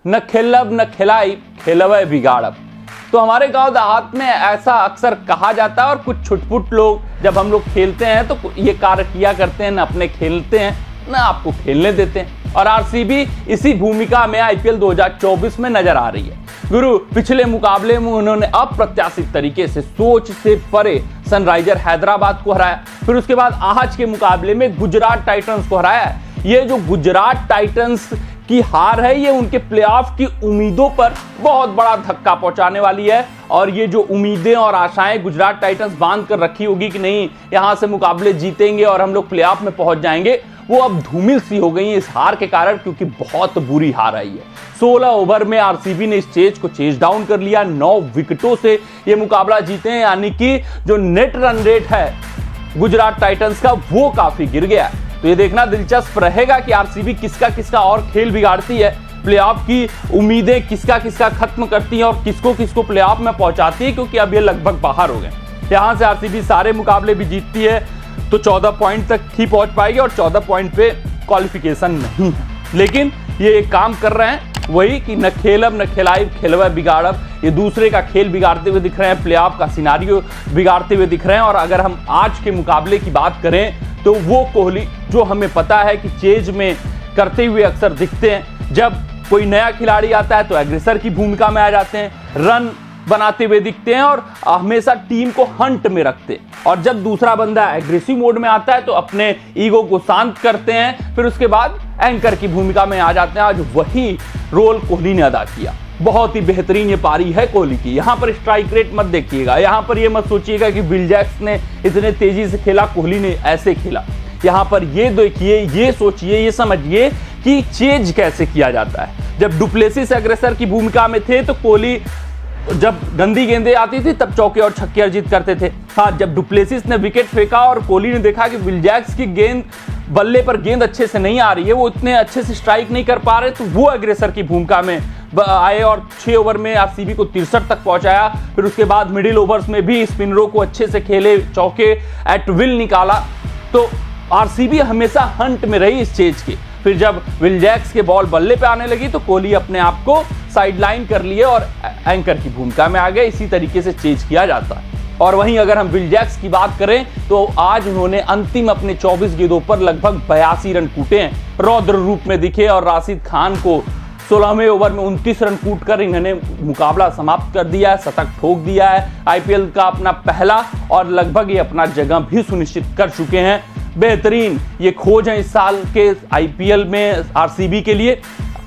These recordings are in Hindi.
न खेलब न खिलाई खेलवे बिगाड़ब। तो हमारे गांव देहात में ऐसा अक्सर कहा जाता है और कुछ छुटपुट लोग जब हम लोग खेलते हैं तो ये कार्य किया करते हैं, न अपने खेलते हैं न आपको खेलने देते हैं। और आरसीबी इसी भूमिका में आईपीएल 2024 में नजर आ रही है। गुरु पिछले मुकाबले में उन्होंने अप्रत्याशित तरीके से सोच से परे सनराइजर हैदराबाद को हराया, फिर उसके बाद आज के मुकाबले में गुजरात टाइटंस को हराया। ये जो गुजरात टाइटंस की हार है ये उनके प्लेऑफ की उम्मीदों पर बहुत बड़ा धक्का पहुंचाने वाली है। और ये जो उम्मीदें और आशाएं गुजरात टाइटंस बांध कर रखी होगी कि नहीं यहां से मुकाबले जीतेंगे और हम लोग प्लेऑफ में पहुंच जाएंगे, वो अब धूमिल सी हो गई है इस हार के कारण, क्योंकि बहुत बुरी हार आई है। 16 ओवर में आरसीबी ने इस चेज को चेज डाउन कर लिया, 9 विकेटों से ये मुकाबला जीते हैं, यानी कि जो नेट रन रेट है गुजरात टाइटंस का वो काफी गिर गया। तो ये देखना दिलचस्प रहेगा कि आरसीबी किसका किसका और खेल बिगाड़ती है, प्लेऑफ की उम्मीदें किसका किसका खत्म करती है और किसको किसको प्लेऑफ में पहुंचाती है, क्योंकि अब ये लगभग बाहर हो गए। यहां से आरसीबी सारे मुकाबले भी जीतती है तो 14 पॉइंट तक ही पहुंच पाएगी और 14 पॉइंट पे क्वालिफिकेशन नहीं है। लेकिन ये एक काम कर रहे हैं वही कि न खेलब न खिलाइब खेलवे बिगाड़ब, ये दूसरे का खेल बिगाड़ते हुए दिख रहे हैं, प्लेऑफ का सिनारियो बिगाड़ते हुए दिख रहे हैं। और अगर हम आज के मुकाबले की बात करें तो वो कोहली जो हमें पता है कि चेज में करते हुए अक्सर दिखते हैं, जब कोई नया खिलाड़ी आता है तो एग्रेसर की भूमिका में आ जाते हैं, रन बनाते हुए दिखते हैं और हमेशा टीम को हंट में रखते हैं। और जब दूसरा बंदा एग्रेसिव मोड में आता है तो अपने ईगो को शांत करते हैं, फिर उसके बाद एंकर की भूमिका में आ जाते हैं। आज वही रोल कोहली ने अदा किया, बहुत ही बेहतरीन ये पारी है कोहली की। यहाँ पर स्ट्राइक रेट मत देखिएगा, यहाँ पर ये मत सोचिएगा कि विल जैक्स ने इतने तेजी से खेला, कोहली ने ऐसे खेला। यहाँ पर ये देखिए, ये सोचिए, ये समझिए कि चेज कैसे किया जाता है। जब डुप्लेसिस एग्रेसर की भूमिका में थे तो कोहली जब गंदी गेंदें आती थी तब चौके और छक्के अर्जित करते थे। हाँ, जब डुप्लेसिस ने विकेट फेंका और कोहली ने देखा कि विल जैक्स की गेंद बल्ले पर गेंद अच्छे से नहीं आ रही है, वो इतने अच्छे से स्ट्राइक नहीं कर पा रहे, तो वो एग्रेसर की भूमिका में आए और 6 ओवर में आरसीबी को 63 तक पहुंचाया। फिर उसके बाद मिडिल ओवर्स में भी स्पिनरों को अच्छे से खेले, चौके एट विल निकाला। तो आरसीबी हमेशा हंट में रही इस चेज की। फिर जब विल जैक्स के बॉल बल्ले पे आने लगी तो कोहली अपने आप को साइडलाइन कर लिए और एंकर की भूमिका में आ गए। इसी तरीके से चेज किया जाता है। और वहीं अगर हम विल जैक्स की बात करें तो आज उन्होंने अंतिम अपने 24 गेंदों पर लगभग 82 रन कूटे हैं, रौद्र रूप में दिखे और राशिद खान को 16वें ओवर में 29 रन कूटकर इन्होंने मुकाबला समाप्त कर दिया है, शतक ठोक दिया है। आईपीएल का अपना पहला और लगभग ये अपना जगह भी सुनिश्चित कर चुके हैं। बेहतरीन ये खोज है इस साल के आईपीएल में आरसीबी के लिए।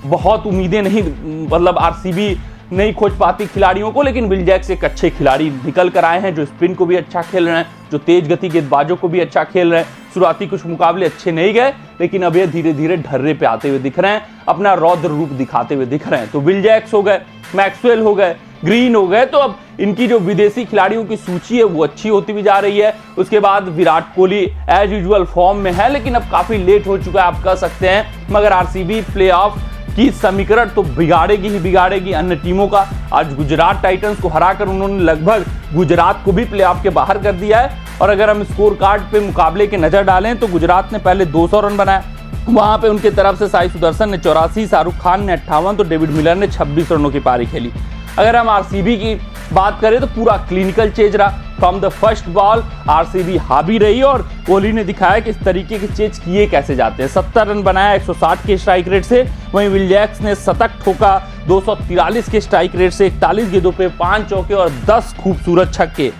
बहुत उम्मीदें नहीं, मतलब आरसीबी नहीं खोज पाती खिलाड़ियों को, लेकिन विल जैक्स एक अच्छे खिलाड़ी निकल कर आए हैं जो स्पिन को भी अच्छा खेल रहे हैं, जो तेज गति गेंदबाजों को भी अच्छा खेल रहे हैं। शुरुआती कुछ मुकाबले अच्छे नहीं गए, लेकिन अब ये धीरे धीरे ढर्रे पे आते हुए दिख रहे हैं, अपना रौद्र रूप दिखाते हुए दिख रहे हैं। तो विल जैक्स हो गए, मैक्सवेल हो गए, ग्रीन हो गए, तो अब इनकी जो विदेशी खिलाड़ियों की सूची है वो अच्छी होती भी जा रही है। उसके बाद Virat Kohli as usual form में है, लेकिन अब काफी लेट हो चुका है आप कह सकते हैं। मगर आरसीबी प्लेऑफ की समीकरण तो बिगाड़ेगी ही बिगाड़ेगी अन्य टीमों का। आज गुजरात टाइटंस को हराकर उन्होंने लगभग गुजरात को भी प्लेऑफ के बाहर कर दिया है। और अगर हम स्कोर कार्ड पे मुकाबले की नजर डालें तो गुजरात ने पहले 200 रन बनाए, वहां पे उनके तरफ से साई सुदर्शन ने 84, शाहरुख खान ने 58 तो डेविड मिलर ने 26 रनों की पारी खेली। अगर हम आरसीबी की बात करें तो पूरा क्लिनिकल चेज रहा। From the first ball RCB हावी रही और कोहली ने दिखाया कि इस तरीके के चेज किए कैसे जाते हैं। 70 रन बनाया 160 के स्ट्राइक रेट से। वहीं विल जैक्स ने शतक ठोका 243 के स्ट्राइक रेट से, 41 गेंदों पे 5 चौके और 10 खूबसूरत छक्के,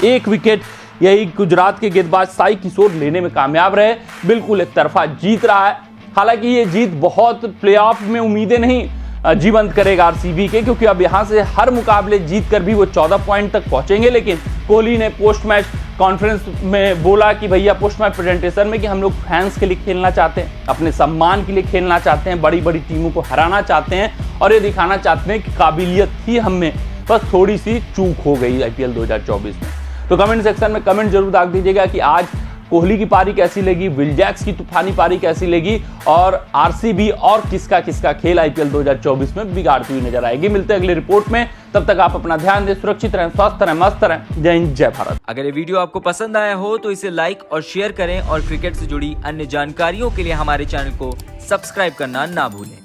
1 विकेट। यही गुजरात के गेंदबाज साई किशोर लेने में कामयाब रहे। बिल्कुल एक तरफा जीत रहा है। हालांकि ये जीत बहुत प्लेऑफ में उम्मीदें नहीं जीवंत करेगा आरसीबी के, क्योंकि अब यहां से हर मुकाबले जीत कर भी वो 14 पॉइंट तक पहुंचेंगे। लेकिन कोहली ने पोस्ट मैच कॉन्फ्रेंस में बोला कि भैया पोस्ट मैच प्रेजेंटेशन में कि हम लोग फैंस के लिए खेलना चाहते हैं, अपने सम्मान के लिए खेलना चाहते हैं, बड़ी बड़ी टीमों को हराना चाहते हैं और ये दिखाना चाहते हैं कि काबिलियत थी हमें, बस थोड़ी सी चूक हो गई आईपीएल 2024 में। तो कमेंट सेक्शन में कमेंट जरूर दाग दीजिएगा कि आज कोहली की पारी कैसी लगी, विल जैक्स की तूफानी पारी कैसी लगी और आरसीबी और किसका किसका खेल आईपीएल 2024 में बिगाड़ती हुई नजर आएगी। मिलते हैं अगली रिपोर्ट में, तब तक आप अपना ध्यान दें, सुरक्षित रहें, स्वस्थ रहें, मस्त रहें। जय हिंद, जय भारत। अगर ये वीडियो आपको पसंद आया हो तो इसे लाइक और शेयर करें और क्रिकेट से जुड़ी अन्य जानकारियों के लिए हमारे चैनल को सब्सक्राइब करना ना भूलें।